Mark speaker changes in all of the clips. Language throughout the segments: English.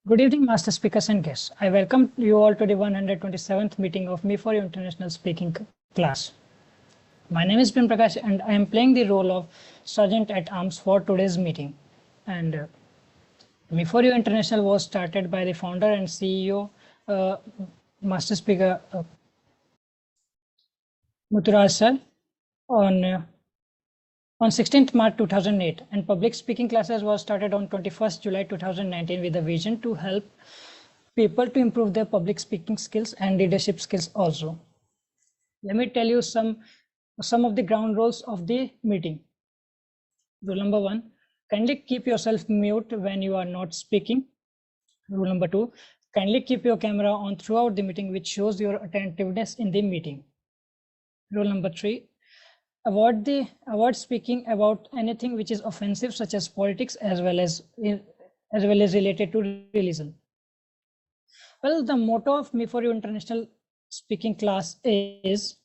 Speaker 1: Good evening, master speakers and guests. I welcome you all to the 127th meeting of ME4U International Speaking class. My name is Prem Prakash and I am playing the role of Sergeant at Arms for today's meeting. And ME4U International was started by the founder and CEO, Master Speaker Muturaj sir on 16th March 2008, and public speaking classes was started on 21st July 2019 with a vision to help people to improve their public speaking skills and leadership skills also. Let me tell you some of the ground rules of the meeting. Rule number 1, kindly keep yourself mute when you are not speaking. Rule number 2, kindly keep your camera on throughout the meeting, which shows your attentiveness in the meeting. Rule number 3, avoid speaking about anything which is offensive, such as politics as well as related to religion. Well, the motto of ME4U International Speaking class is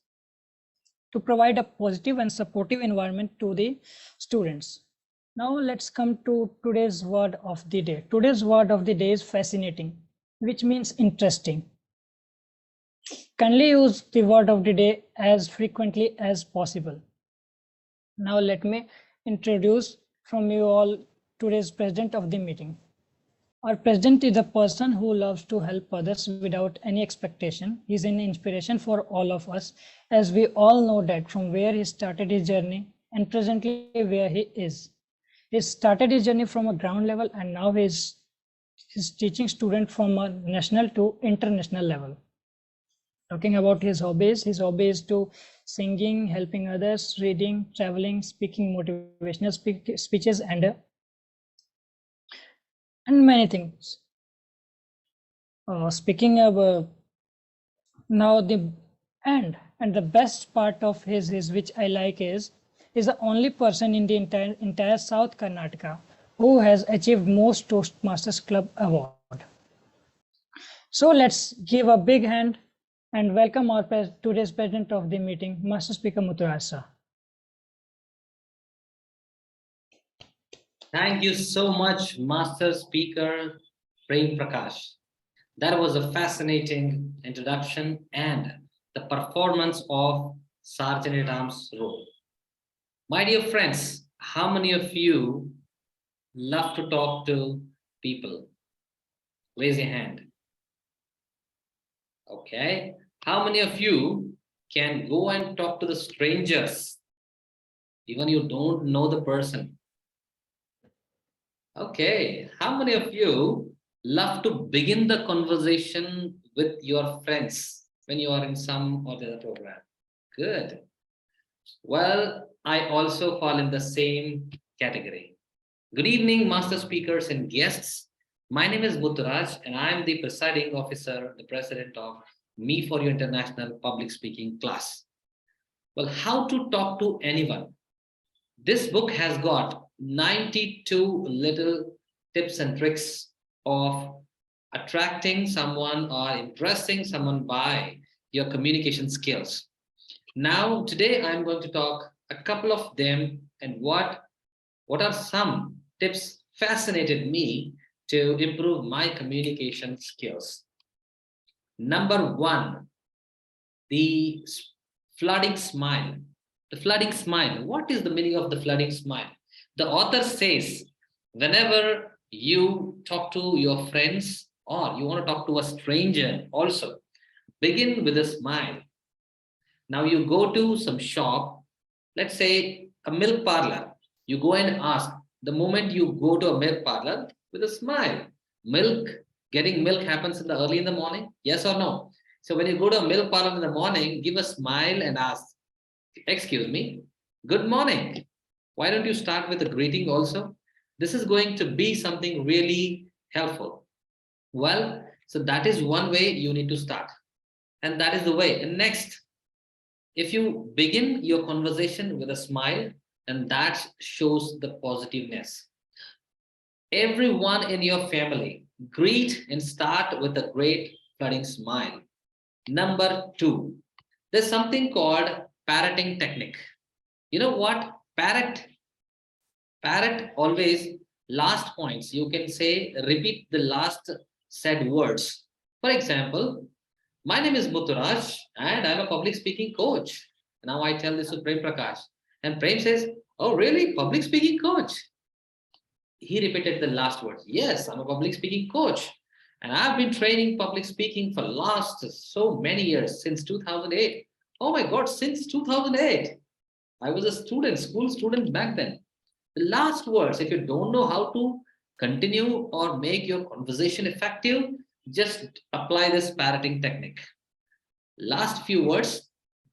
Speaker 1: to provide a positive and supportive environment to the students. Now let's come to today's word of the day. Today's word of the day is fascinating, which means interesting. Kindly use the word of the day as frequently as possible. Now let me introduce from you all today's president of the meeting. Our president is a person who loves to help others without any expectation. He is an inspiration for all of us, as we all know that from where he started his journey and presently where he is. He started his journey from a ground level and now he's teaching students from a national to international level. Talking about his hobbies to singing, helping others, reading, traveling, speaking motivational speeches, and many things. Speaking of now the best part of his is, which I like, is the only person in the entire South Karnataka who has achieved most Toastmasters Club award. So let's give a big hand and welcome our today's president of the meeting, Master Speaker Muturaj sir.
Speaker 2: Thank you so much, Master Speaker Prem Prakash. That was a fascinating introduction and the performance of Sergeant at Arms role. My dear friends, how many of you love to talk to people? Raise your hand. Okay. How many of you can go and talk to the strangers, even you don't know the person? Okay. How many of you love to begin the conversation with your friends when you are in some or the other program? Good. Well, I also fall in the same category. Good evening, master speakers and guests. My name is Muturaj and I am the presiding officer, the president of ME4U International Public Speaking class. Well, how to talk to anyone. This book has got 92 little tips and tricks of attracting someone or impressing someone by your communication skills. Now, today I'm going to talk a couple of them, and what are some tips fascinated me to improve my communication skills. Number 1, the flooding smile. The flooding smile. What is the meaning of the flooding smile? The author says, whenever you talk to your friends or you want to talk to a stranger also, begin with a smile. Now you go to some shop, let's say a milk parlor. You go and ask, the moment you go to a milk parlor, with a smile. Getting milk happens early in the morning, yes or no? So when you go to a milk parlor in the morning, give a smile and ask, excuse me, good morning. Why don't you start with a greeting also? This is going to be something really helpful. Well, so that is one way you need to start. And that is the way. And next, if you begin your conversation with a smile, and that shows the positiveness. Everyone in your family, greet and start with a great flooding smile. Number 2, there's something called parroting technique. You know what? Parrot always last points. You can say, repeat the last said words. For example, my name is Muturaj and I'm a public speaking coach. Now I tell this to Prem Prakash. And Prem says, oh, really? Public speaking coach? He repeated the last words. Yes, I'm a public speaking coach. And I've been training public speaking for last so many years, since 2008. Oh my God, since 2008. I was a student, school student back then. The last words, if you don't know how to continue or make your conversation effective, just apply this parroting technique. Last few words,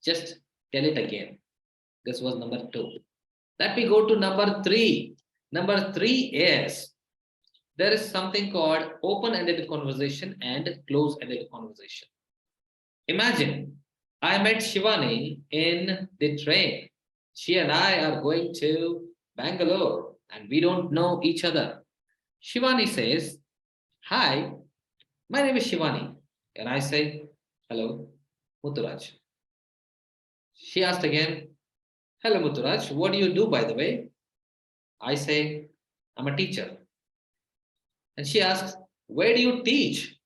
Speaker 2: just tell it again. This was number 2. Let me go to number 3. Number 3 is there is something called open-ended conversation and close-ended conversation. Imagine I met Shivani in the train. She and I are going to Bangalore and we don't know each other. Shivani says, hi, my name is Shivani. And I say, hello, Muturaj. She asked again, hello, Muturaj, what do you do, by the way? I say, I'm a teacher. And she asks, where do you teach?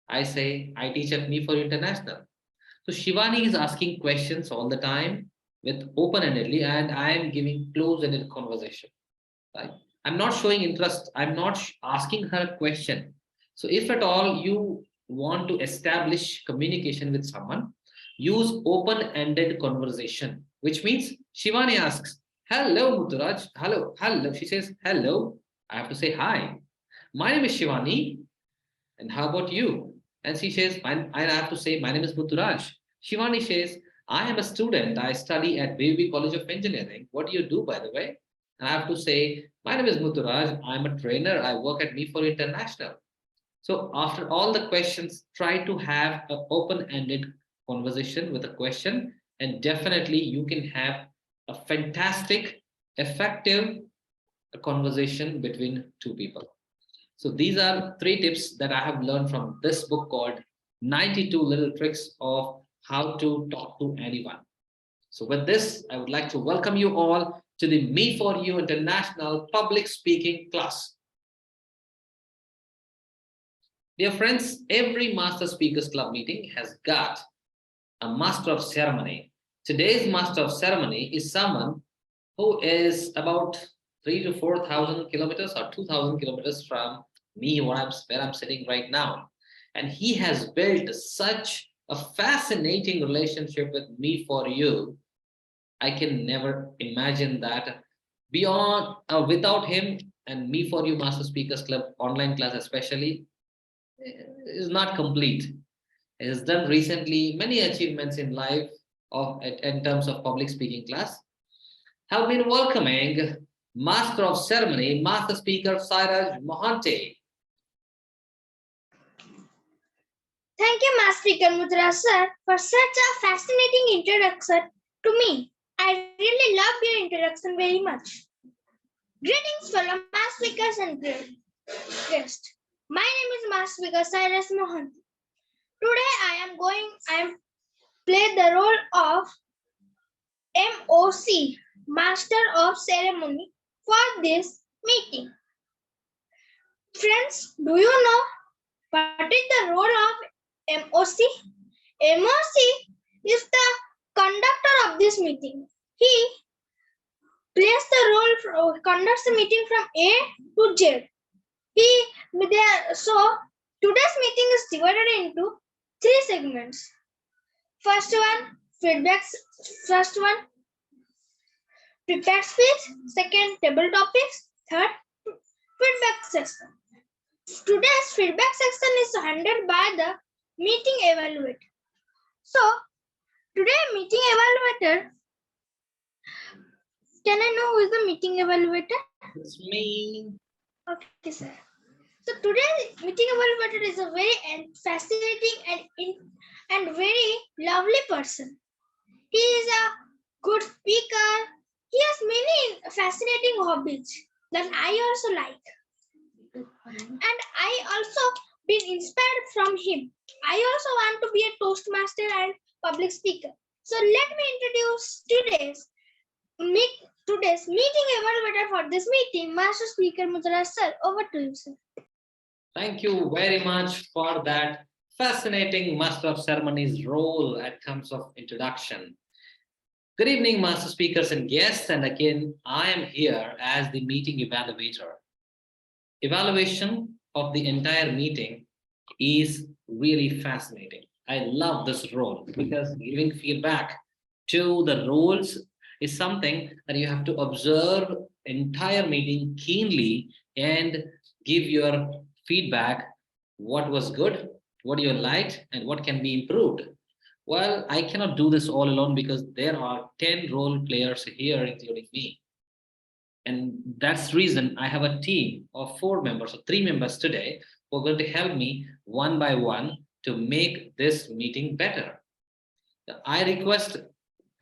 Speaker 2: I say, I teach at ME4U International. So Shivani is asking questions all the time with open-endedly, and I am giving close-ended conversation. Right? I'm not showing interest. I'm not asking her a question. So if at all you want to establish communication with someone, use open-ended conversation, which means Shivani asks, hello, Muturaj. Hello, hello. She says, hello. I have to say hi. My name is Shivani. And how about you? And she says, I have to say, my name is Muturaj. Shivani says, I am a student. I study at BB College of Engineering. What do you do, by the way? And I have to say, my name is Muturaj. I'm a trainer. I work at ME4U International. So after all the questions, try to have an open-ended conversation with a question, and definitely you can have a fantastic, effective conversation between two people. So these are 3 tips that I have learned from this book called 92 Little Tricks of How to Talk to Anyone. So with this, I would like to welcome you all to the ME4U International Public Speaking class. Dear friends, every Master Speakers Club meeting has got a Master of Ceremony. Today's Master of Ceremony is someone who is about 3,000 to 4,000 kilometers or 2,000 kilometers from me, where I'm sitting right now. And he has built such a fascinating relationship with ME4U. I can never imagine that beyond without him, and ME4U Master Speakers Club online class especially is not complete. He has done recently many achievements in life in terms of public speaking class. Have been welcoming Master of Ceremony, Master Speaker Sairaj Mohante.
Speaker 3: Thank you, Master Speaker Mudraj sir, for such a fascinating introduction to me. I really loved your introduction very much. Greetings, fellow Master Speakers and guests. My name is Master Speaker Sairaj Mohante. Today I am play the role of MOC, Master of Ceremony, for this meeting. Friends, do you know what is the role of MOC? MOC is the conductor of this meeting. He plays the role, conducts the meeting from A to Z. So today's meeting is divided into 3 segments. First one, prepared speech. Second, table topics. Third, feedback section. Today's feedback section is handled by the meeting evaluator. So, today meeting evaluator, can I know who is the meeting evaluator?
Speaker 2: It's me.
Speaker 3: Okay, sir. So today meeting evaluator is a very fascinating and very lovely person. He is a good speaker. He has many fascinating hobbies that I also like. And I also been inspired from him. I also want to be a Toastmaster and public speaker. So let me introduce today's meeting evaluator for this meeting, Master Speaker Mudraj sir. Over to you, sir.
Speaker 2: Thank you very much for that fascinating Master of Ceremonies role at terms of introduction. Good evening, Master Speakers and guests. And again, I am here as the meeting evaluator. Evaluation of the entire meeting is really fascinating. I love this role because giving feedback to the roles is something that you have to observe entire meeting keenly and give your feedback, what was good, what you liked, and what can be improved. Well, I cannot do this all alone because there are 10 role players here, including me. And that's the reason I have a team of 4 members or 3 members today who are going to help me one by one to make this meeting better. I request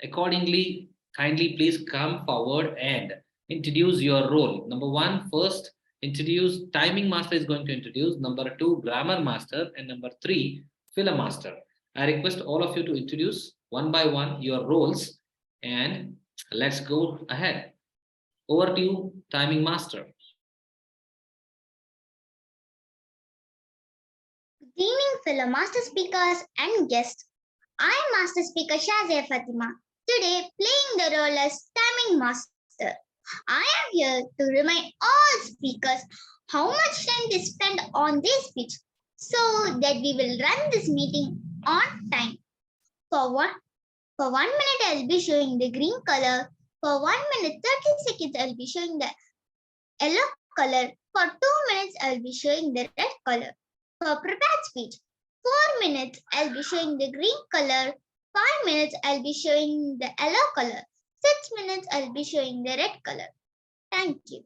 Speaker 2: accordingly, kindly please come forward and introduce your role. Number 1, first introduce timing master is going to introduce. Number 2, grammar master, and number 3, filler master. I request all of you to introduce one by one your roles and let's go ahead. Over to you, timing master.
Speaker 4: Good evening, fellow master speakers and guests. I am Master Speaker Shazia Fatima, today playing the role as timing master. I am here to remind all speakers how much time they spend on their speech so that we will run this meeting on time. For 1 minute, I'll be showing the green color. For 1 minute, 30 seconds, I'll be showing the yellow color. For 2 minutes, I'll be showing the red color. For prepared speech, 4 minutes, I'll be showing the green color. 5 minutes, I'll be showing the yellow color. 6 minutes, I'll be showing the red color. Thank you.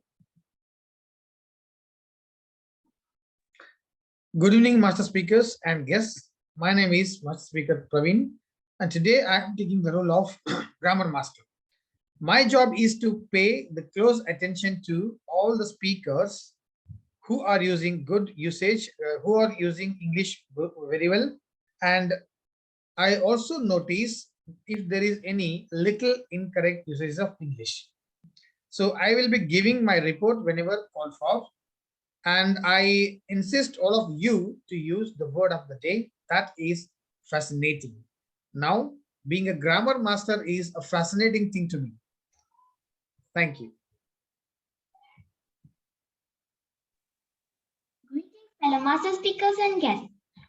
Speaker 5: Good evening, Master Speakers and guests. My name is Master Speaker Praveen, and today I am taking the role of Grammar Master. My job is to pay the close attention to all the speakers who are using good usage, who are using English very well, and I also notice if there is any little incorrect usage of English. So I will be giving my report whenever called for, and I insist all of you to use the word of the day, that is fascinating. Now, being a grammar master is a fascinating thing to me. Thank you.
Speaker 4: Greetings, fellow master speakers and guests.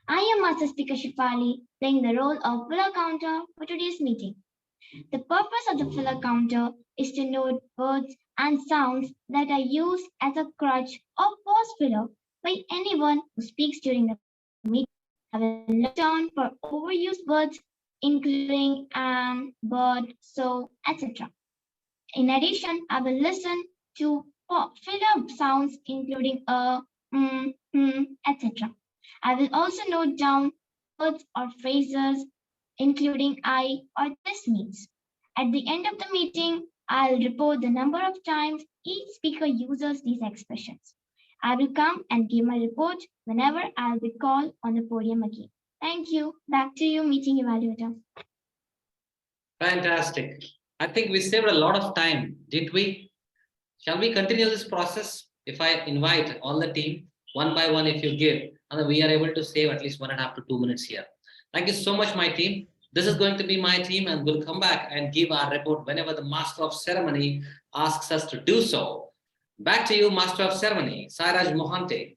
Speaker 4: I am Master Speaker Shifali, playing the role of filler counter for today's meeting. The purpose of the filler counter is to note words and sounds that are used as a crutch or pause filler by anyone who speaks during the meeting. I will look down for overused words, including but, so, etc. In addition, I will listen to filler sounds, including etc. I will also note down words or phrases, including I or this means. At the end of the meeting, I'll report the number of times each speaker uses these expressions. I will come and give my report whenever I'll be called on the podium again. Thank you. Back to you, meeting evaluator.
Speaker 2: Fantastic. I think we saved a lot of time, didn't we? Shall we continue this process? If I invite all the team, one by one, if you give, and we are able to save at least 1.5 to 2 minutes here. Thank you so much, my team. This is going to be my team, and we'll come back and give our report whenever the Master of Ceremony asks us to do so. Back to you, Master of Ceremony, Sairaj Mohante.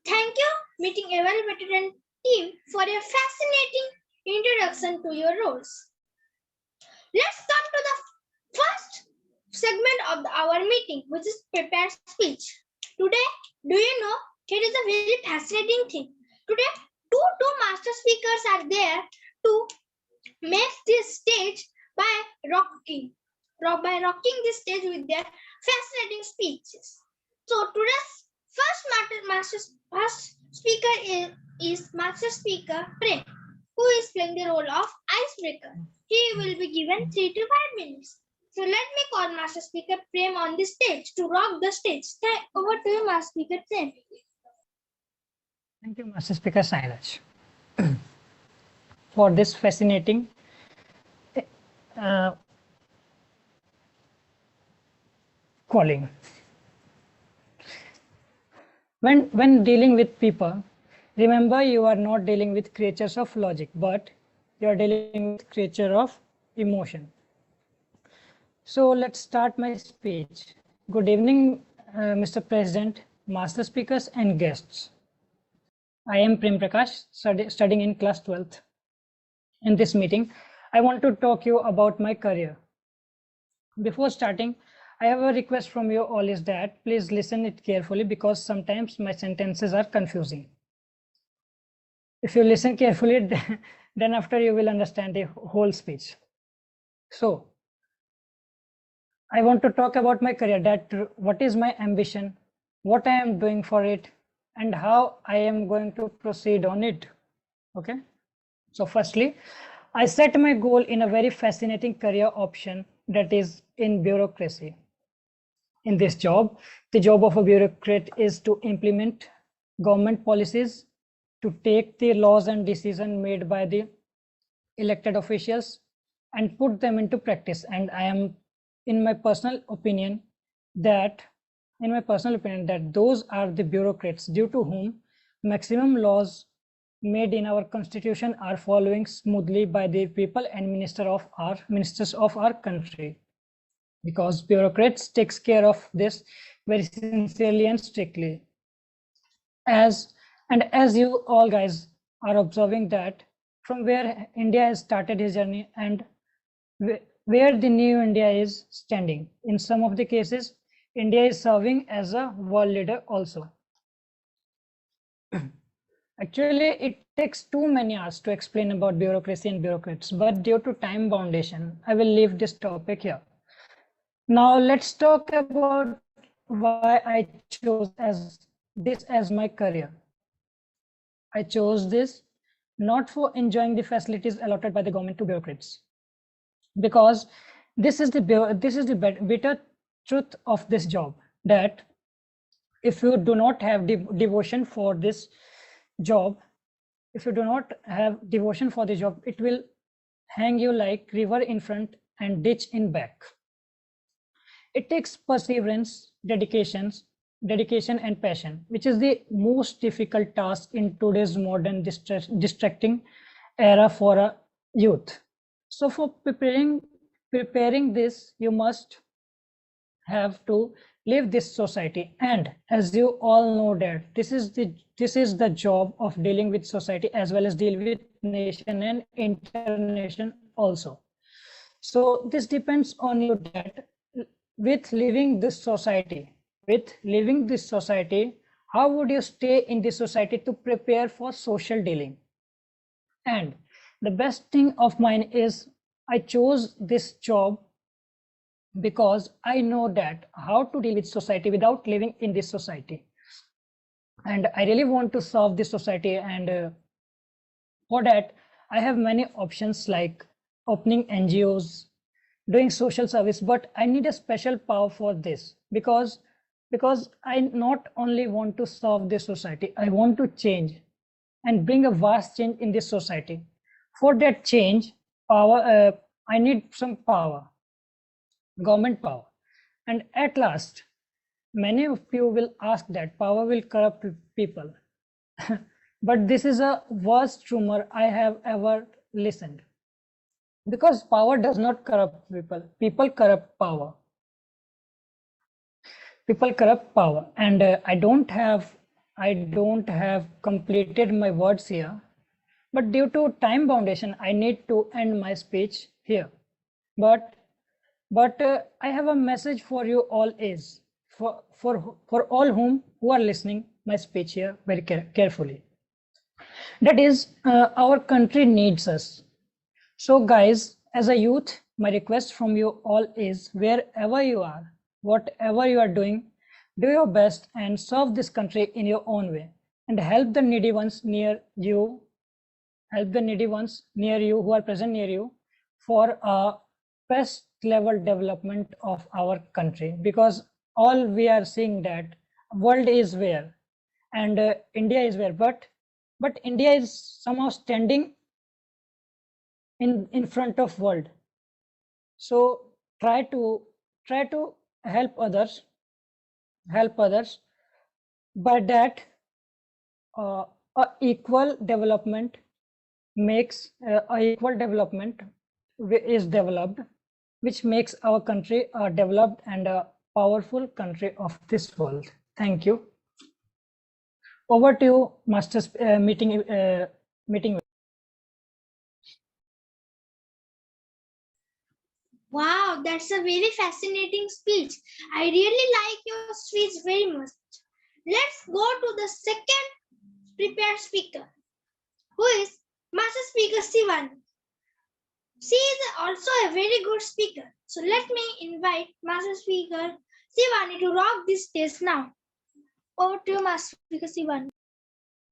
Speaker 3: Thank you, meeting evaluator and team, for a fascinating introduction to your roles. Let's come to the first segment of our meeting, which is prepared speech. Today, do you know, it is a very fascinating thing. Today, two master speakers are there to make this stage by rocking this stage with their fascinating speeches. So today's first speaker is Master Speaker Prem, who is playing the role of icebreaker. He will be given 3 to 5 minutes. So let me call Master Speaker Prem on the stage to rock the stage. Over to you, Master Speaker Prem.
Speaker 1: Thank you, Master Speaker Sairaj, for this fascinating calling. When dealing with people, remember you are not dealing with creatures of logic, but you are dealing with creature of emotion. So let's start my speech. Good evening, Mr. President, master speakers and guests. I am Prem Prakash, studying in class 12th. In this meeting, I want to talk you about my career. Before starting, I have a request from you all is that please listen it carefully because sometimes my sentences are confusing. If you listen carefully, then after you will understand the whole speech. So, I want to talk about my career, that what is my ambition, what I am doing for it, and how I am going to proceed on it. Okay. So firstly, I set my goal in a very fascinating career option, that is in bureaucracy. In this job, the job of a bureaucrat is to implement government policies, to take the laws and decisions made by the elected officials and put them into practice. And I am, in my personal opinion, that those are the bureaucrats due to whom maximum laws made in our constitution are following smoothly by the people and ministers of our country, because bureaucrats takes care of this very sincerely and strictly. As you all guys are observing that from where India has started his journey and where the new India is standing, in some of the cases India is serving as a world leader also. Actually, it takes too many hours to explain about bureaucracy and bureaucrats, but due to time foundation, I will leave this topic here. Now let's talk about why I chose this as my career. I chose this not for enjoying the facilities allotted by the government to bureaucrats, because this is the bitter truth of this job, that if you do not have devotion for this job, if you do not have devotion for the job, it will hang you like river in front and ditch in back. It takes perseverance, dedication and passion, which is the most difficult task in today's modern distracting era for a youth. So for preparing this, you must have to leave this society. And as you all know that this is the job of dealing with society as well as deal with nation and international also. So this depends on you, that with leaving this society, how would you stay in this society to prepare for social dealing? And the best thing of mine is I chose this job because I know that how to deal with society without living in this society. And I really want to solve this society, and for that I have many options like opening NGOs, doing social service, but I need a special power for this, because I not only want to solve this society, I want to change and bring a vast change in this society. For that change, I need some power, government power. And at last, many of you will ask that power will corrupt people. But this is a worst rumor I have ever listened, because power does not corrupt people corrupt power. And I don't have completed my words here, but due to time foundation I need to end my speech here. But I have a message for you all, is for all who are listening my speech here very carefully, that is our country needs us. So guys, as a youth, my request from you all is, wherever you are, whatever you are doing, do your best and serve this country in your own way, and help the needy ones near you, who are present near you, for a best level development of our country. Because all we are seeing that world is where, and India is where, but India is somehow standing in front of world. So try to help others By that, a equal development makes is developed, which makes our country a developed and a powerful country of this world. Thank you. Over to you, Masters meeting.
Speaker 3: Wow, that's a very fascinating speech. I really like your speech very much. Let's go to the second prepared speaker, who is Master Speaker Sivan. She is also a very good speaker. So let me invite Master Speaker Sivani to rock this stage now. Over to you, Master Speaker Sivani.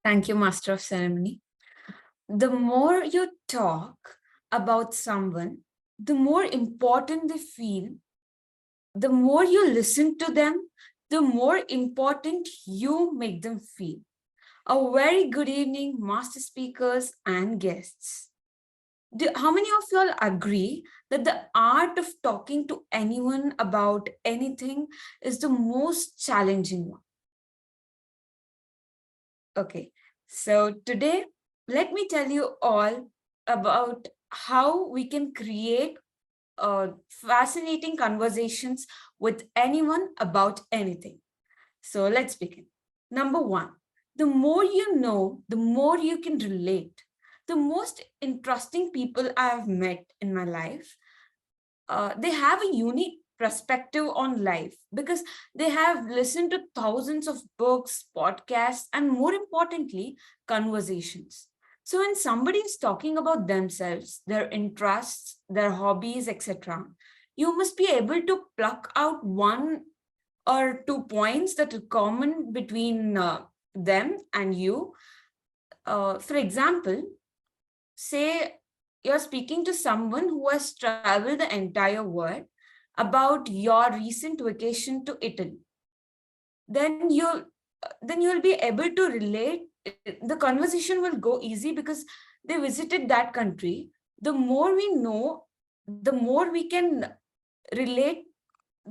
Speaker 6: Thank you, Master of Ceremony. The more you talk about someone, the more important they feel. The more you listen to them, the more important you make them feel. A very good evening, Master Speakers and guests. How many of you all agree that the art of talking to anyone about anything is the most challenging one? Okay, so today, let me tell you all about how we can create fascinating conversations with anyone about anything. So let's begin. Number one, the more you know, the more you can relate. The most interesting people I have met in my life, they have a unique perspective on life because they have listened to thousands of books, podcasts, and more importantly, conversations. So when somebody is talking about themselves, their interests, their hobbies, etc., you must be able to pluck out 1 or 2 points that are common between them and you. For example, say you're speaking to someone who has traveled the entire world about your recent vacation to Italy. Then you'll be able to relate. The conversation will go easy because they visited that country. The more we know, the more we can relate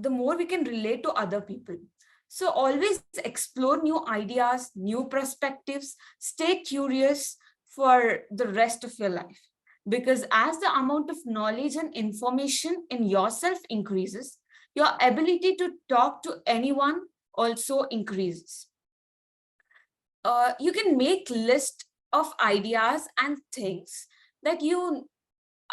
Speaker 6: to other people. So always explore new ideas, new perspectives, stay curious for the rest of your life. Because as the amount of knowledge and information in yourself increases, your ability to talk to anyone also increases. You can make list of ideas and things that you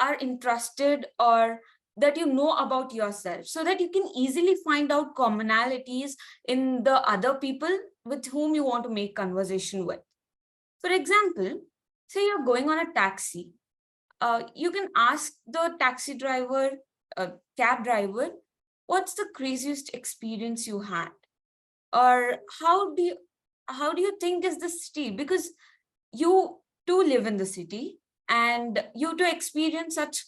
Speaker 6: are interested or that you know about yourself, so that you can easily find out commonalities in the other people with whom you want to make conversation with. For example, say you're going on a taxi. You can ask the taxi driver, cab driver, what's the craziest experience you had? Or how do you think is the city? Because you too live in the city and you too experience such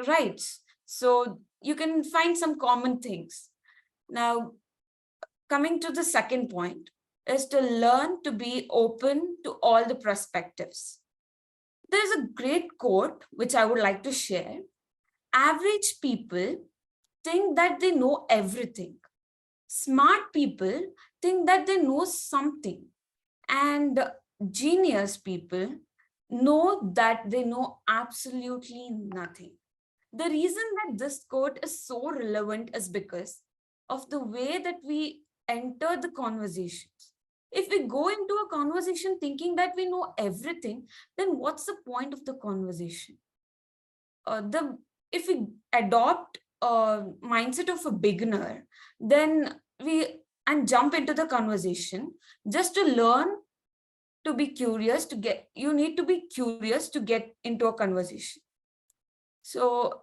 Speaker 6: rights. So you can find some common things. Now, coming to the second point is to learn to be open to all the perspectives. There's a great quote which I would like to share. Average people think that they know everything. Smart people think that they know something. And genius people know that they know absolutely nothing. The reason that this quote is so relevant is because of the way that we enter the conversations. If we go into a conversation thinking that we know everything, then what's the point of the conversation? If we adopt a mindset of a beginner, then and jump into the conversation just to learn to be curious you need to be curious to get into a conversation. So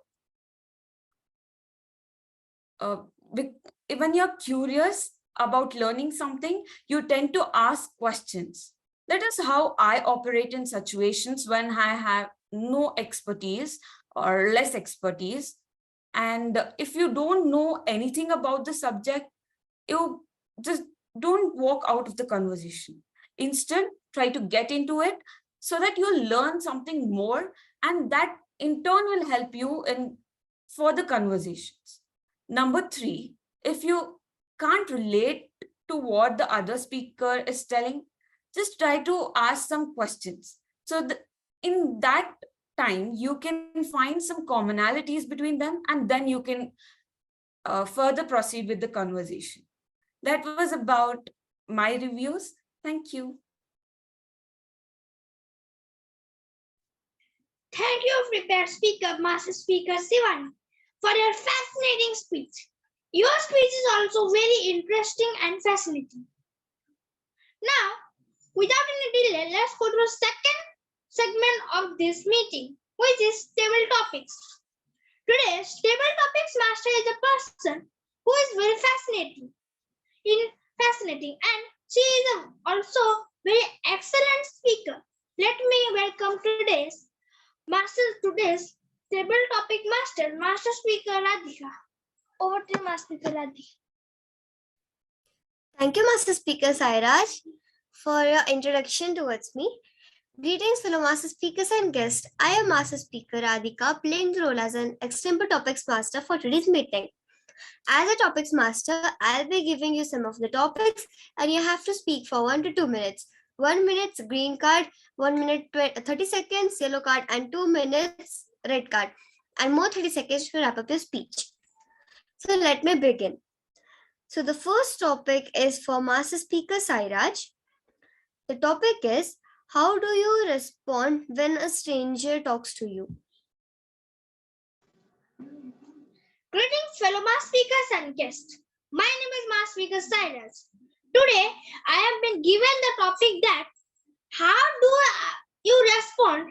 Speaker 6: when you're curious about learning something, you tend to ask questions. That is how I operate in situations when I have no expertise or less expertise. And if you don't know anything about the subject, you just don't walk out of the conversation. Instead, try to get into it so that you'll learn something more, and that in turn will help you in further conversations. Number 3, if you can't relate to what the other speaker is telling, just try to ask some questions. So in that time, you can find some commonalities between them, and then you can further proceed with the conversation. That was about my reviews. Thank you.
Speaker 3: Thank you, prepared speaker, Master Speaker Sivan, for your fascinating speech. Your speech is also very interesting and fascinating. Now, without any delay, let's go to the second segment of this meeting, which is table topics. Today's table topics master is a person who is very fascinating, and she is also very excellent speaker. Let me welcome today's table topic master, Master Speaker Radhika. Over to you, Master Speaker Radhika.
Speaker 7: Thank you, Master Speaker Sairaj, for your introduction towards me. Greetings, fellow Master Speakers and guests. I am Master Speaker Radhika, playing the role as an extempore topics master for today's meeting. As a topics master, I'll be giving you some of the topics, and you have to speak for 1 to 2 minutes. 1 minute green card, 1 minute 30 seconds yellow card, and 2 minutes red card, and more 30 seconds to wrap up your speech. So let me begin. So the first topic is for Master Speaker Sairaj. The topic is, how do you respond when a stranger talks to you?
Speaker 3: Greetings, fellow Master Speakers and guests. My name is Master Speaker Cyrus. Today, I have been given the topic that how do you respond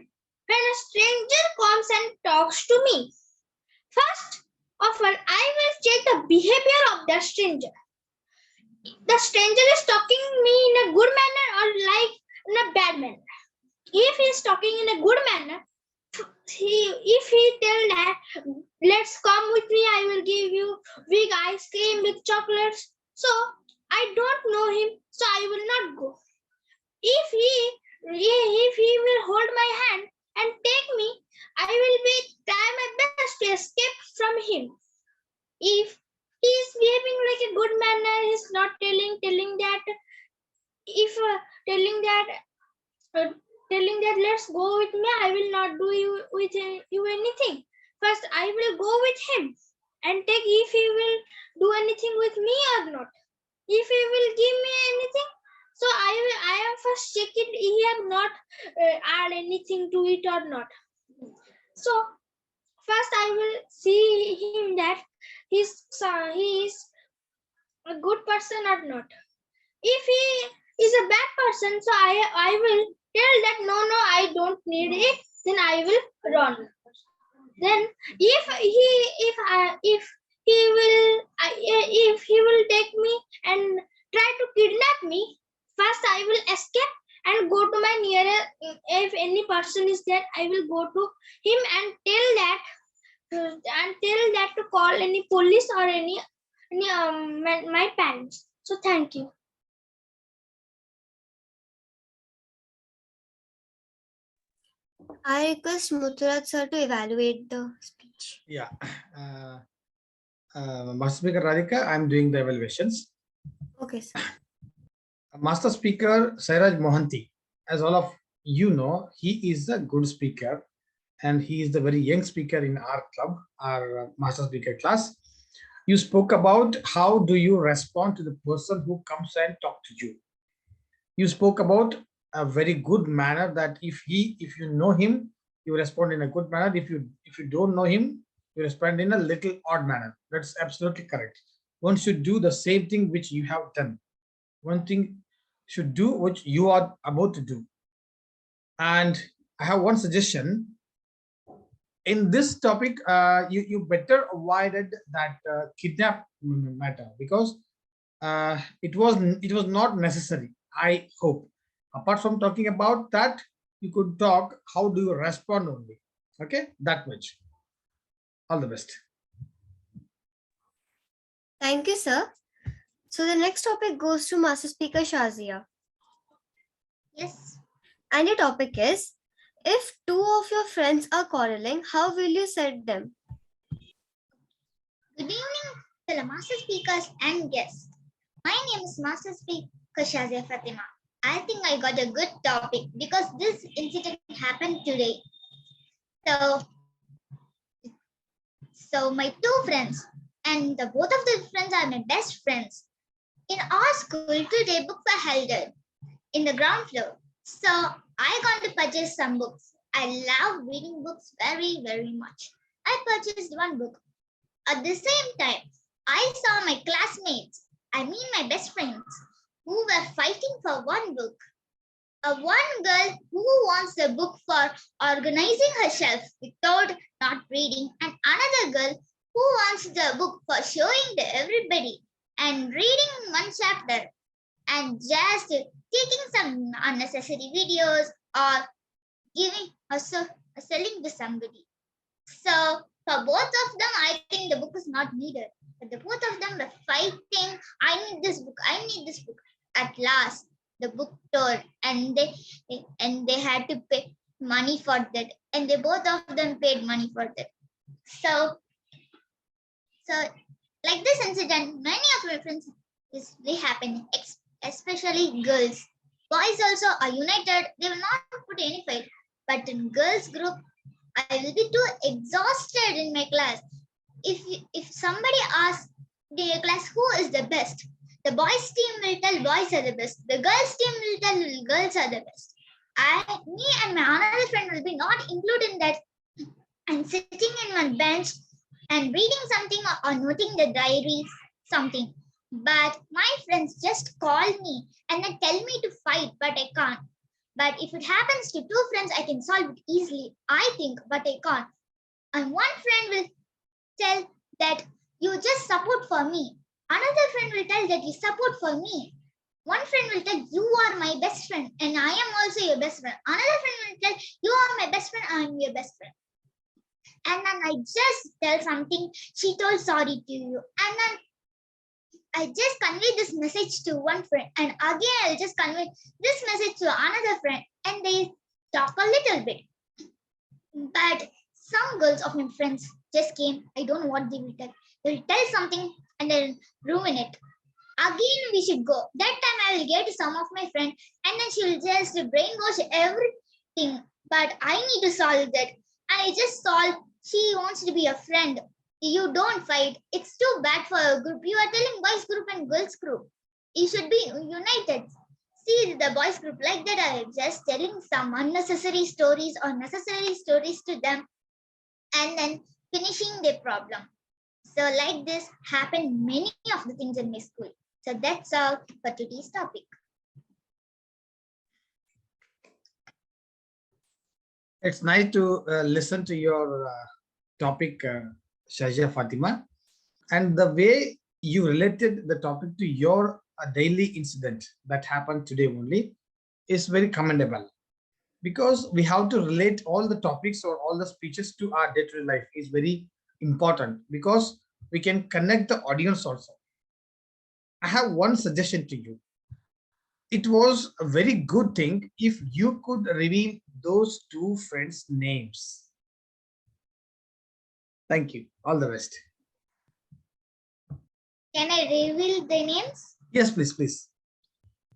Speaker 3: when a stranger comes and talks to me? First of all, I will check the behavior of the stranger. The stranger is talking to me in a good manner or like in a bad manner. If he is talking in a good manner, if he tell that let's come with me, I will give you big ice cream with chocolates. So I don't know him, so I will not go. If he will hold my hand and take me, I will try my best to escape from him. If he is behaving like a good manner, he's not telling that let's go with me, I will not do you anything. First, I will go with him and take if he will do anything with me or not. If he will give me anything, so I am first check it he have not add anything to it or not. So first I will see him that he is a good person or not. If he is a bad person, so I will tell that no, I don't need it. Then I will run. Then if he will take me and try to kidnap me, first I will escape and go to my nearest. If any person is there, I will go to him and tell that to call any police or any my parents. So thank you.
Speaker 7: I request Muthurat sir to evaluate the speech.
Speaker 5: Yeah. Master Speaker Radhika, I'm doing the evaluations.
Speaker 7: Okay, sir.
Speaker 5: Master Speaker Sairaj Mohanty, as all of you know, he is a good speaker, and he is the very young speaker in our club, our Master Speaker class. You spoke about how do you respond to the person who comes and talk to you. You spoke about a very good manner, that if you know him, you respond in a good manner. If you don't know him, you respond in a little odd manner. That's absolutely correct. One should do the same thing which you have done. One thing should do which you are about to do. And I have one suggestion. In this topic, you better avoided that kidnap matter, because it was not necessary. I hope, apart from talking about that, you could talk how do you respond only. Okay, that much. All the best.
Speaker 7: Thank you, sir. So the next topic goes to Master Speaker Shazia.
Speaker 4: Yes.
Speaker 7: And the topic is, if two of your friends are quarreling, how will you set them?
Speaker 4: Good evening, fellow master speakers and guests. My name is Master Speaker Shazia Fatima. I think I got a good topic because this incident happened today. So, my two friends, and both of the friends are my best friends. In our school today, books are held in the ground floor. So I got to purchase some books. I love reading books very, very much. I purchased one book. At the same time, I saw my classmates, I mean my best friends, who were fighting for one book. One girl who wants a book for organizing herself without not reading, and another girl who wants the book for showing to everybody and reading one chapter and just taking some unnecessary videos or giving or selling to somebody. So for both of them, I think the book is not needed. But the both of them were fighting. I need this book. I need this book. At last, the book told, and they had to pay money for that, and they both of them paid money for that. So like this incident, many of my friends is really happening, especially girls. Boys also are united. They will not put any fight. But in girls group, I will be too exhausted in my class. If somebody asks the class who is the best, the boys team will tell boys are the best. The girls team will tell girls are the best. Me and my another friend will be not included in that. And sitting in one bench and reading something or noting the diary, something. But my friends just call me and then tell me to fight, but I can't. But if it happens to two friends, I can solve it easily, I think, but I can't. And one friend will tell that you just support for me. Another friend will tell that you support for me. One friend will tell you are my best friend and I am also your best friend. Another friend will tell you are my best friend, I am your best friend. And then I just tell something, she told sorry to you. And then I just convey this message to one friend, and again I'll just convey this message to another friend, and they talk a little bit. But some girls of my friends just came. I don't know what they will tell. They will tell something and then ruin it. Again, we should go. That time I will get some of my friend, and then she will just brainwash everything. But I need to solve that. And I just solve. She wants to be a friend. You don't fight. It's too bad for a group. You are telling boys group and girls group. You should be united. See the boys group like that. I am just telling some unnecessary stories or necessary stories to them, and then finishing their problem. So like this happened many of the things in my school. So that's all for today's topic.
Speaker 5: It's nice to listen to your topic, Shazia Fatima, and the way you related the topic to your daily incident that happened today only is very commendable, because we have to relate all the topics or all the speeches to our day-to-day life is very important, because we can connect the audience also. I have one suggestion to you. It was a very good thing if you could reveal those two friends' names. Thank you. All the best.
Speaker 4: Can I reveal the names?
Speaker 5: Yes, please, please.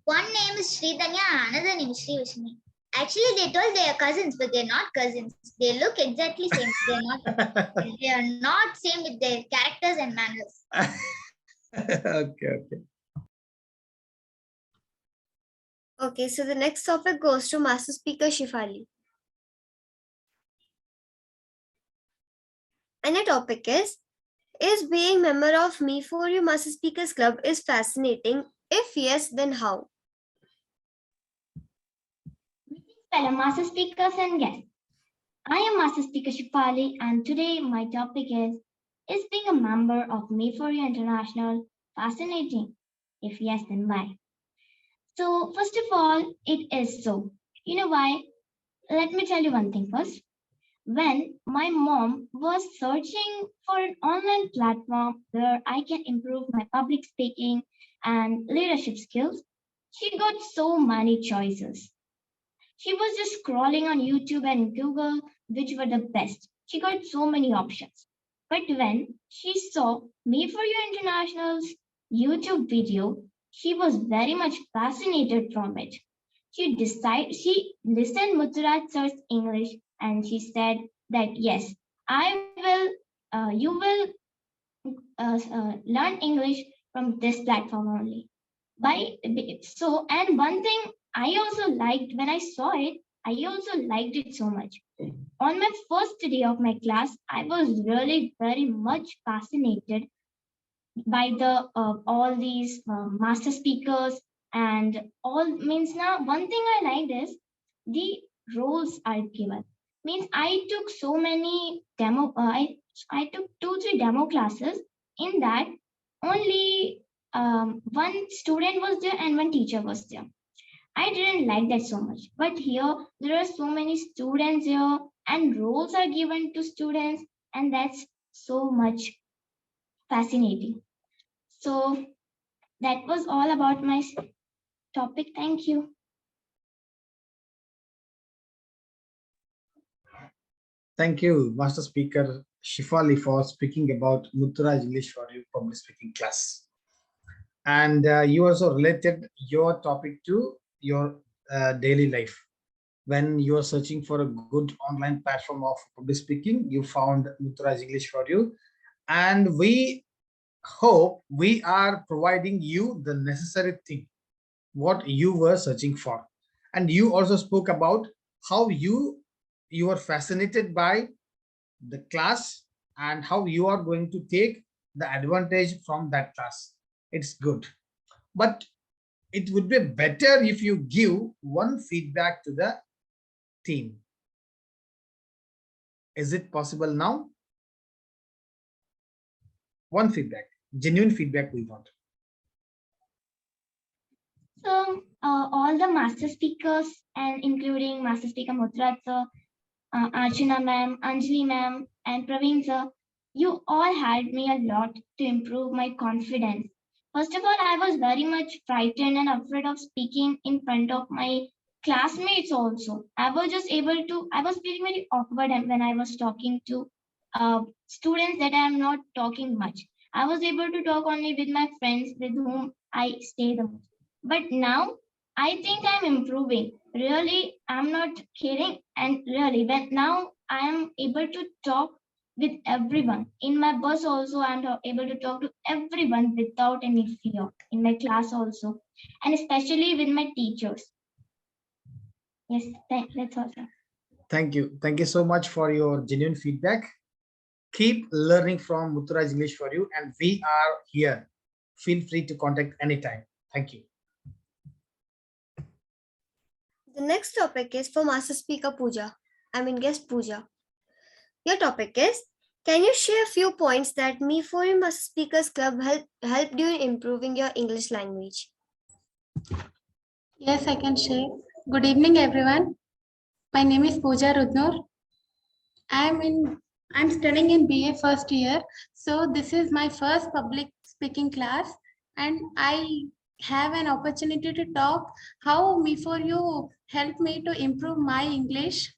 Speaker 4: One name is Sridhanya, another name is Sri Vishmi. Actually, they told they are cousins, but they're not cousins. They look exactly same. They're not. They are not same with their characters and manners.
Speaker 5: Okay.
Speaker 7: Okay, so the next topic goes to Master Speaker Shifali. And the topic is being member of ME4U Master Speakers Club is fascinating? If yes, then how?
Speaker 3: Fellow Master Speakers and guests. I am Master Speaker Shifali, and today my topic is being a member of ME4U International fascinating? If yes, then why? So, first of all, it is so. You know why? Let me tell you one thing first. When my mom was searching for an online platform where I can improve my public speaking and leadership skills, she got so many choices. She was just scrolling on YouTube and Google which were the best. She got so many options. But when she saw ME4U International's YouTube video, she was very much fascinated from it. She listened Mutturaj sir's English and she said that yes, you will learn English from this platform only. And one thing I also liked when I saw it, I also liked it so much. On my first day of my class, I was really very much fascinated by the all these master speakers and all means now one thing I liked is the roles are given. Means I took so many demo I took 2 3 demo classes. In that only one student was there and one teacher was there. I didn't like that so much. But here there are so many students here and roles are given to students and that's so much fascinating. So that was all about my topic. Thank you.
Speaker 5: Thank you, Master Speaker Shifali, for speaking about Mutturaj English for You public speaking class. And you also related your topic to your daily life. When you are searching for a good online platform of public speaking, you found Mutturaj English for You. And we hope we are providing you the necessary thing, what you were searching for. And you also spoke about how you are fascinated by the class and how you are going to take the advantage from that class. It's good, but it would be better if you give one feedback to the team. Is it possible now? One feedback, genuine feedback we want.
Speaker 3: So all the master speakers and including master speaker Mutturaj sir, Archana ma'am, Anjali ma'am, and Praveen sir, you all helped me a lot to improve my confidence. First of all, I was very much frightened and afraid of speaking in front of my classmates also. I was feeling very awkward when I was talking to students that I am not talking much. I was able to talk only with my friends with whom I stay the most. But now I think I'm improving. Really, I'm not kidding. And really, when now I am able to talk with everyone. In my bus also, I'm able to talk to everyone without any fear. In my class also, and especially with my teachers. Yes, that's all, sir.
Speaker 5: Thank you. Thank you so much for your genuine feedback. Keep learning from Mutturaj English for You, and we are here. Feel free to contact anytime. Thank you.
Speaker 7: The next topic is for Master Speaker Pooja. Guest Pooja. Your topic is, can you share a few points that ME4U Master Speakers Club helped you in improving your English language?
Speaker 8: Yes, I can share. Good evening, everyone. My name is Pooja Rudnur. I'm studying in BA first year. So this is my first public speaking class, and I have an opportunity to talk how ME4U helped me to improve my English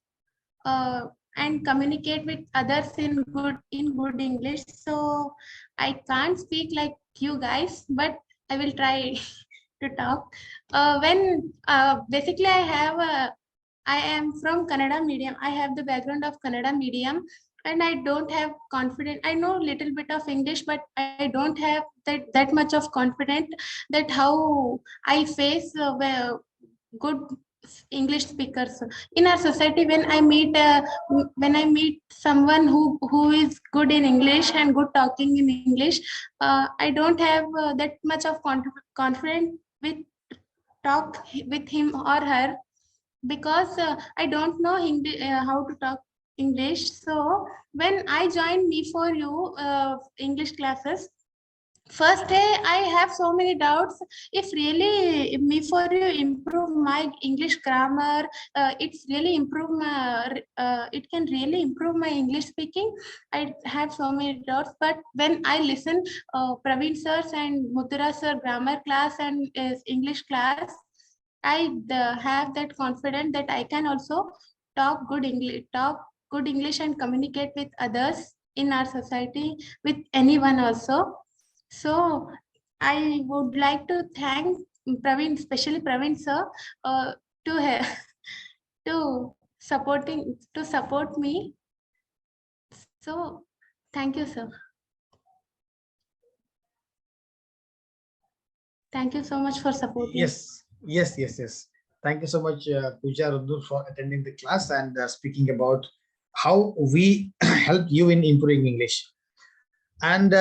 Speaker 8: and communicate with others in good English. So I can't speak like you guys, but I will try to talk. Basically I am from Kannada medium. I have the background of Kannada medium, and I don't have confidence. I know little bit of English, but I don't have that much of confidence that how I face good English speakers in our society. When I meet someone who is good in English and good talking in English, I don't have that much of confidence with talk with him or her, because I don't know how to talk English. So when I joined ME4U English classes, first day I have so many doubts if really ME4U improve my English grammar. It can really improve my English speaking. I have so many doubts, but when I listen Praveen sir's and Muthura sir grammar class and English class, I have that confidence that I can also talk good English and communicate with others in our society, with anyone also. So I would like to thank Praveen, especially Praveen sir, to to support me. So thank you, sir. Thank you so much for supporting.
Speaker 5: Yes. Thank you so much, Pooja Rudur, for attending the class and speaking about how we help you in improving English. And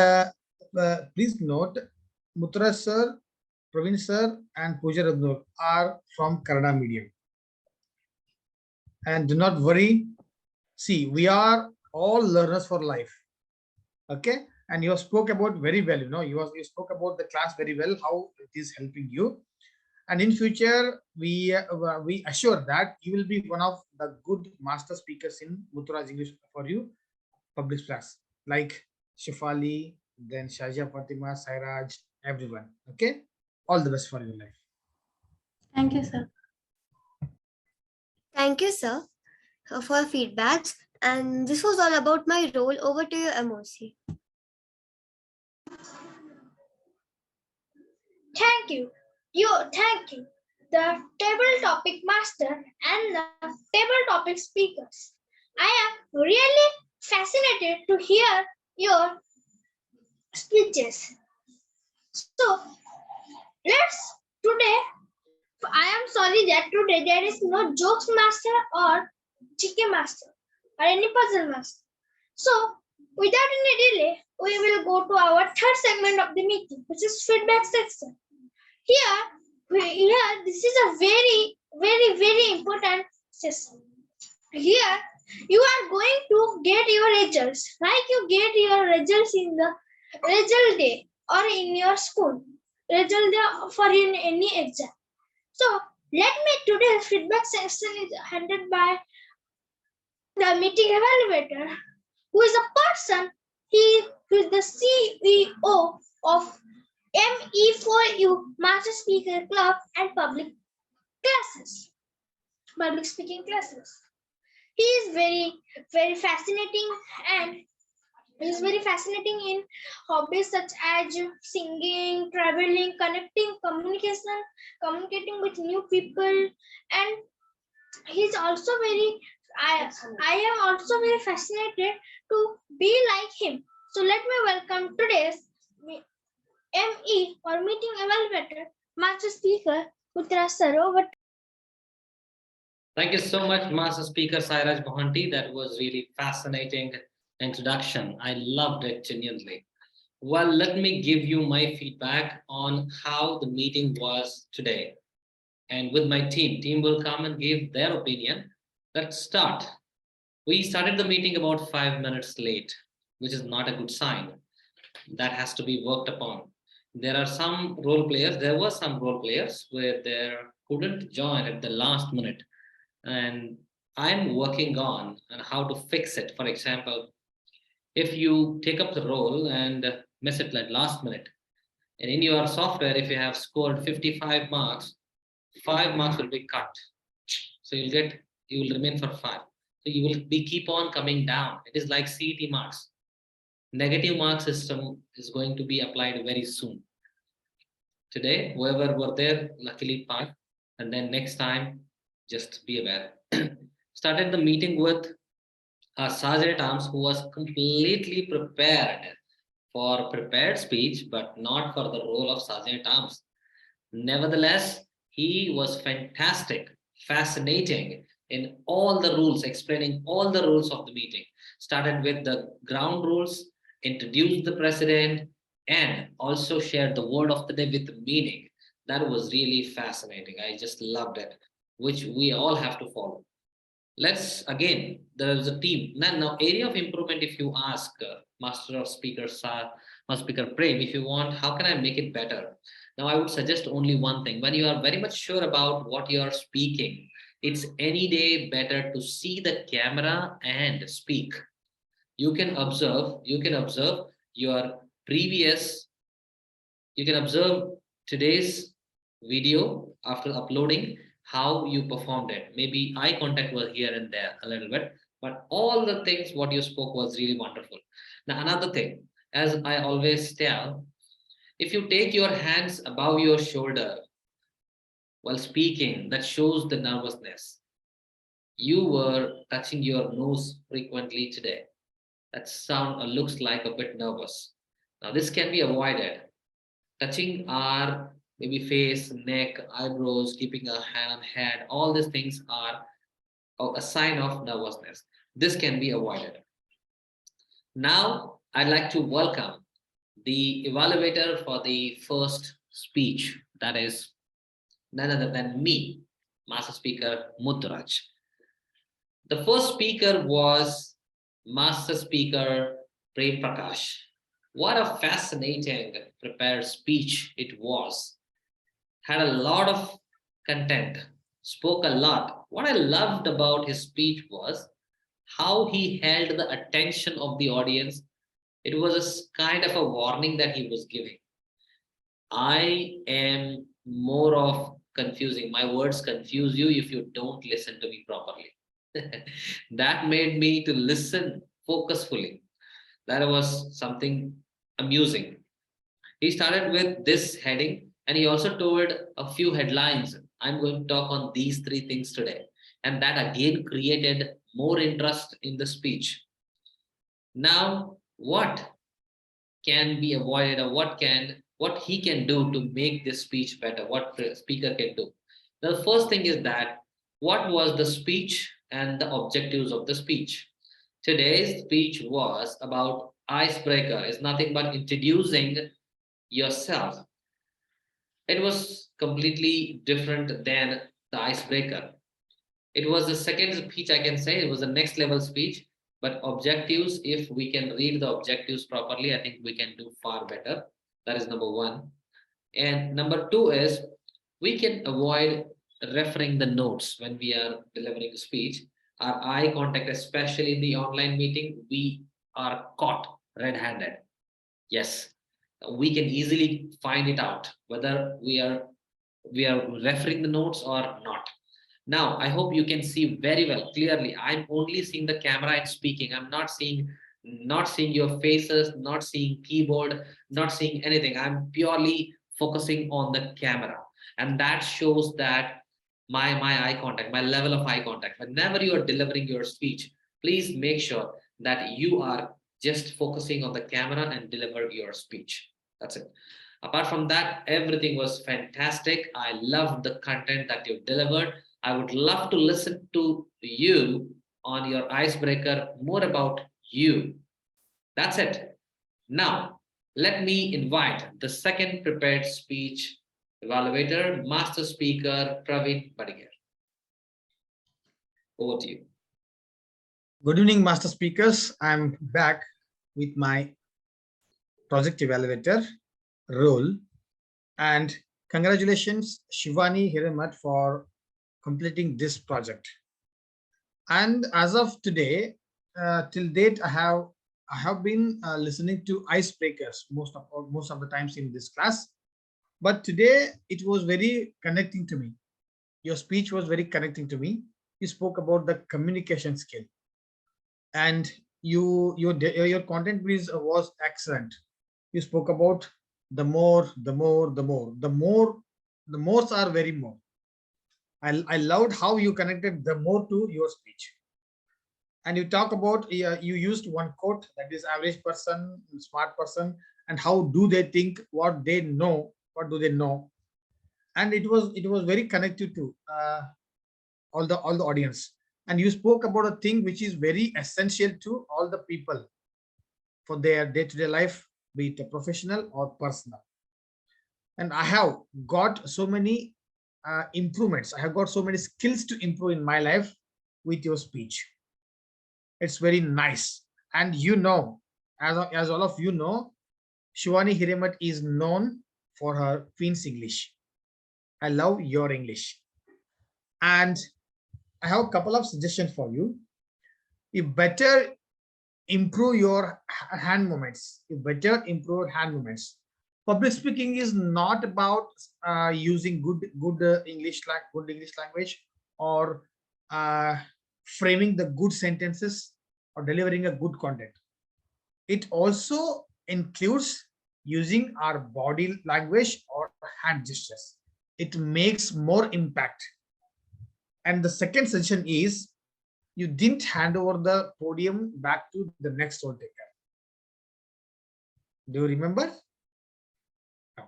Speaker 5: please note, Mutra sir, Praveen sir, and Pooja Rudur are from Kannada medium. And do not worry. See, we are all learners for life. Okay, and you spoke about very well. You spoke about the class very well, how it is helping you. And in future, we assure that you will be one of the good master speakers in Muthuraz English for you public class, like Shifali, then Shahja Fatima, Sairaj, everyone. Okay, all the best for your life.
Speaker 8: Thank you, sir.
Speaker 7: Thank you, sir, for feedbacks. And this was all about my role. Over to you, MOC.
Speaker 3: Thank you. Thank you. The table topic master and the table topic speakers. I am really fascinated to hear your speeches. So today, I am sorry that today there is no jokes master or chicken master or any puzzle master. So without any delay, we will go to our third segment of the meeting, which is feedback section. Here, this is a very important session. Here, you are going to get your results, like you get your results in the result day or in your school result day for in any exam. So let me today's feedback session is handled by the meeting evaluator, who is a person. He is the CEO of ME4U Master Speaker Club and public speaking classes. He is very fascinating, and he is very fascinating in hobbies such as singing, traveling, communicating with new people, and he's also I am also very fascinated to be like him. So let me welcome today's ME or meeting evaluator, master speaker, Uttara Sarovar.
Speaker 2: Thank you so much, Master Speaker Sairaj Mohanty. That was really fascinating introduction. I loved it genuinely. Well, let me give you my feedback on how the meeting was today. And with my team will come and give their opinion. Let's start. We started the meeting about 5 minutes late, which is not a good sign. That has to be worked upon. There were some role players where they couldn't join at the last minute. And I'm working on how to fix it. For example, if you take up the role and miss it like last minute, and in your software, if you have scored 55 marks, 5 marks will be cut. So you will remain for 5. So you will keep on coming down. It is like CET marks. Negative mark system is going to be applied very soon. Today, whoever were there, luckily passed, and then next time, just be aware. Started the meeting with a Sergeant Arms who was completely prepared for prepared speech, but not for the role of Sergeant Arms. Nevertheless, he was fantastic, fascinating in all the rules, explaining all the rules of the meeting. Started with the ground rules, introduced the president, and also shared the word of the day with the meaning. That was really fascinating. I just loved it, which we all have to follow. Let's again, there is a team. Now area of improvement, if you ask Master of Speakers, Master Speaker Prem, if you want, how can I make it better? Now I would suggest only one thing. When you are very much sure about what you are speaking, it's any day better to see the camera and speak. You can observe your previous, you can observe today's video after uploading, how you performed it. Maybe eye contact was here and there a little bit, but all the things what you spoke was really wonderful. Now, another thing, as I always tell, If you take your hands above your shoulder while speaking, that shows the nervousness. You were touching your nose frequently today. That sound looks like a bit nervous. Now, this can be avoided. Touching our maybe face, neck, eyebrows, keeping a hand on head, all these things are a sign of nervousness. This can be avoided. Now, I'd like to welcome the evaluator for the first speech, that is none other than me, Master Speaker Mutturaj. The first speaker was Master Speaker Prem Prakash. What a fascinating prepared speech it was. Had a lot of content, spoke a lot. What I loved about his speech was how he held the attention of the audience. It was a kind of a warning that he was giving. I am more of confusing. My words confuse you if you don't listen to me properly. That made me to listen focusfully. That was something amusing. He started with this heading and he also told a few headlines. I'm going to talk on these three things today. And that again created more interest in the speech. Now, what can be avoided, or what he can do to make this speech better, what the speaker can do? The first thing is that what was the speech and the objectives of the speech? Today's speech was about icebreaker. It's nothing but introducing yourself. It was completely different than the icebreaker. It was the second speech, I can say. It was the next level speech. But objectives, if we can read the objectives properly, I think we can do far better. That is number one. And number two is we can avoid referring the notes when we are delivering a speech. Our eye contact, especially in the online meeting, we are caught red-handed. Yes, we can easily find it out whether we are referring the notes or not. Now, I hope you can see very well, clearly. I'm only seeing the camera and speaking. I'm not seeing your faces, not seeing keyboard, not seeing anything. I'm purely focusing on the camera. And that shows that my eye contact, my level of eye contact. Whenever you are delivering your speech, please make sure that you are just focusing on the camera and deliver your speech. That's it. Apart from that, everything was fantastic. I loved the content that you delivered. I would love to listen to you on your icebreaker, more about you. That's it. Now, let me invite the second prepared speech evaluator, Master Speaker Praveen Badiger. Over to you.
Speaker 5: Good evening, Master Speakers. I'm back with my project evaluator role. And congratulations, Shivani Hiramat, for completing this project. And as of today, till date, I have been listening to icebreakers most of the times in this class. But today it was very connecting to me. Your speech was very connecting to me. You spoke about the communication skill, and your content was excellent. You spoke about the more are very more. I loved how you connected the more to your speech. And you talk about, you used one quote, that is average person, smart person, and how do they think, what they know, what do they know. And it was very connected to all the audience. And you spoke about a thing which is very essential to all the people for their day-to-day life, be it a professional or personal. And I have got so many improvements. I have got so many skills to improve in my life with your speech. It's very nice. And you know, as all of you know, Shivani Hiramat is known for her Queen's English. I love your English. And I have a couple of suggestions for you. You better improve your hand movements. You better improve hand movements. Public speaking is not about using good English language, or framing the good sentences, or delivering a good content. It also includes using our body language or hand gestures. It makes more impact. And the second suggestion is you didn't hand over the podium back to the next role taker. Do you remember? No.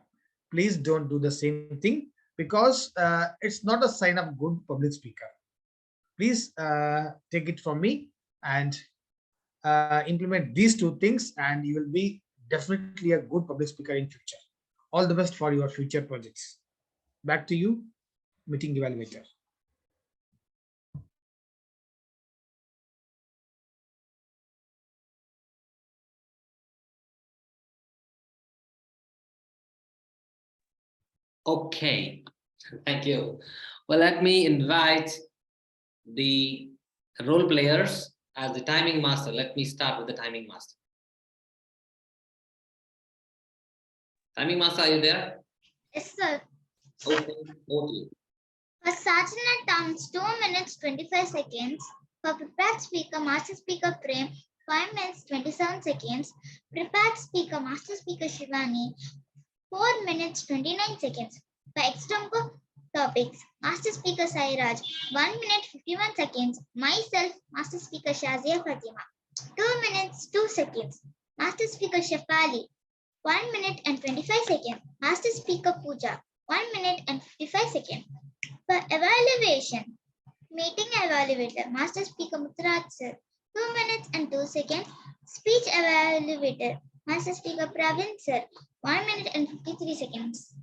Speaker 5: Please don't do the same thing, because it's not a sign of good public speaker. Please take it from me and implement these two things, and you will be definitely a good public speaker in future. All the best for your future projects. Back to you, meeting evaluator.
Speaker 2: Okay, thank you. Well, let me invite the role players as the timing master. Let me start with the timing master. Timing master, are you there?
Speaker 4: Yes, sir.
Speaker 2: Okay, over to you.
Speaker 4: For Sachin Towns, 2 minutes 25 seconds. For prepared speaker, master speaker Prem, 5 minutes 27 seconds. Prepared speaker, master speaker Shivani, 4 minutes 29 seconds. For external topics, master speaker Sairaj, 1 minute 51 seconds. Myself, master speaker Shazia Fatima, 2 minutes 2 seconds. Master speaker Shafali, 1 minute and 25 seconds. Master speaker Pooja, 1 minute and 55 seconds. For evaluation, meeting evaluator, master speaker Muthraj sir, 2 minutes and 2 seconds. Speech evaluator, master speaker Pravin sir, 1 minute and 53 seconds.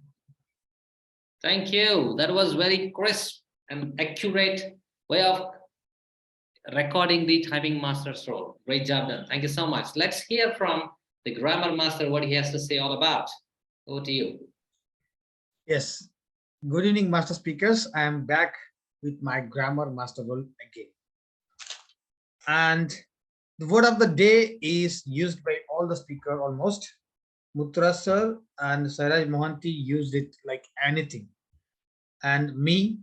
Speaker 2: Thank you. That was very crisp and accurate way of recording the typing master's role. Great job done. Thank you so much. Let's hear from the grammar master what he has to say all about. Over to you.
Speaker 5: Yes. Good evening, master speakers. I am back with my grammar master role again. And the word of the day is used by all the speakers almost. Mutra sir and Sairaj Mohanty used it like anything. And me,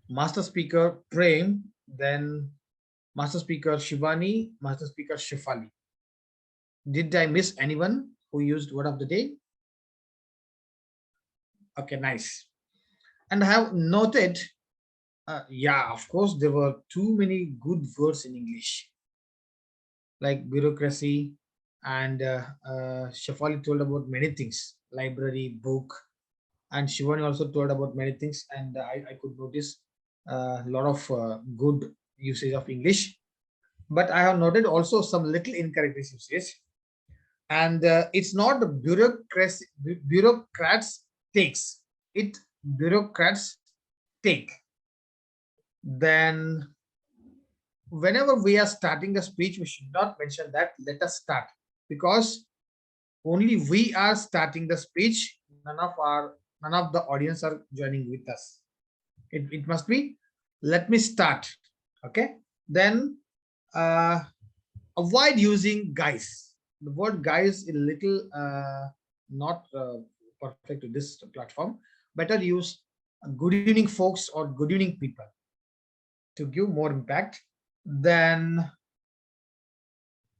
Speaker 5: master speaker Prem, then master speaker Shivani, master speaker Shifali. Did I miss anyone who used word of the day? Okay, nice. And I have noted, yeah, of course, there were too many good words in English, like bureaucracy, and Shafali told about many things, library, book, and Shivani also told about many things, and I could notice a lot of good usage of English. But I have noted also some little incorrect usage, and it's not the bureaucracy, bureaucrats takes it, bureaucrats take. Then whenever we are starting a speech, we should not mention that let us start, because only we are starting the speech, none of the audience are joining with us. It must be let me start. Okay, then avoid using guys. The word guys is a little not perfect to this platform. Better use good evening folks or good evening people to give more impact. Then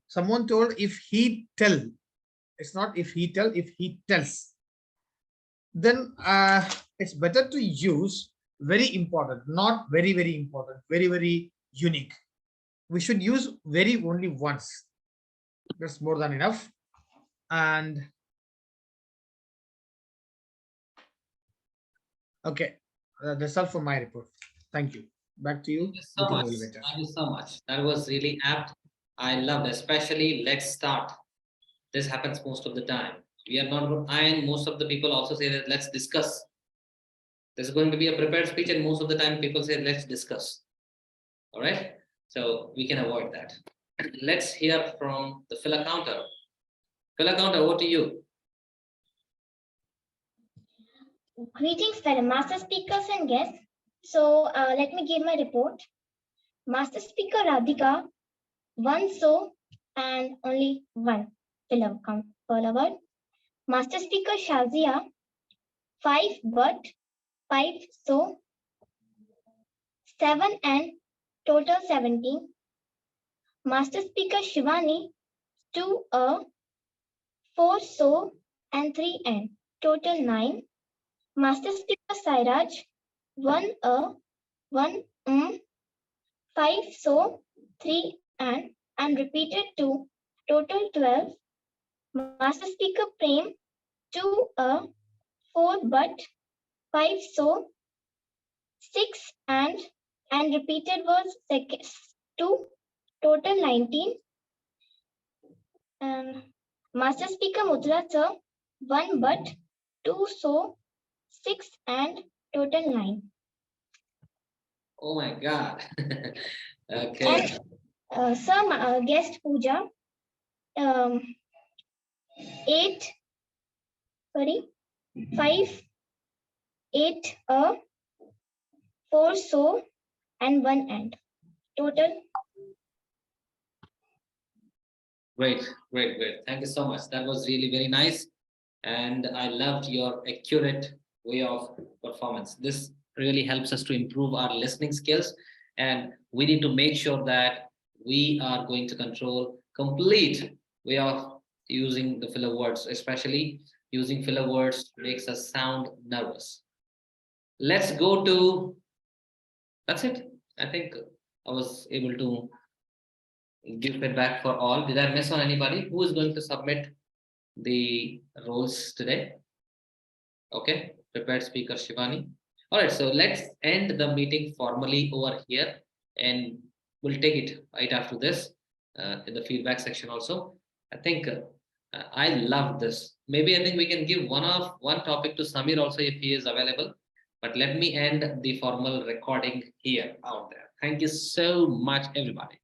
Speaker 5: someone told if he tell, it's not if he tell, if he tells. Then it's better to use very important, not very, very important, very, very unique. We should use very only once. That's more than enough. And okay, that's all for my report. Thank you. Back to you.
Speaker 2: Thank you so much.
Speaker 5: Elevator.
Speaker 2: Thank you so much. That was really apt. I loved, especially let's start. This happens most of the time. We are not, and most of the people also say that let's discuss. There's going to be a prepared speech, and most of the time people say let's discuss. All right, so we can avoid that. Let's hear from the filler counter. Filler counter, over to you.
Speaker 3: Greetings, fellow master speakers and guests. So let me give my report. Master speaker Radhika, one so and only one filler word. Master speaker Shazia, 5 but, 5 so, 7 and total 17. Master speaker Shivani, 2 4 so and 3 and. Total 9. Master speaker Sairaj, 1 1 5 so, 3 and repeated 2. Total 12. Master speaker Prem, 2 4 but 5 so, 6 and repeated was 2. Total 19. Master speaker Mudra sir, 1 but 2 so, 6 and total 9.
Speaker 2: Oh my God. Okay.
Speaker 3: And some guest Pooja, 8, 5, 8, 4 so and 1 and. Total.
Speaker 2: Great. Thank you so much. That was really very nice. And I loved your accurate way of performance. This really helps us to improve our listening skills. And we need to make sure that we are going to control complete way of using the filler words, especially using filler words makes us sound nervous. Let's go to, that's it. I think I was able to give feedback for all. Did I miss on anybody? Who is going to submit the roles today? Okay, prepared speaker Shivani. All right, so let's end the meeting formally over here, and we'll take it right after this in the feedback section also. I think I love this. Maybe I think we can give one topic to Samir also if he is available. But let me end the formal recording here out there. Thank you so much, everybody.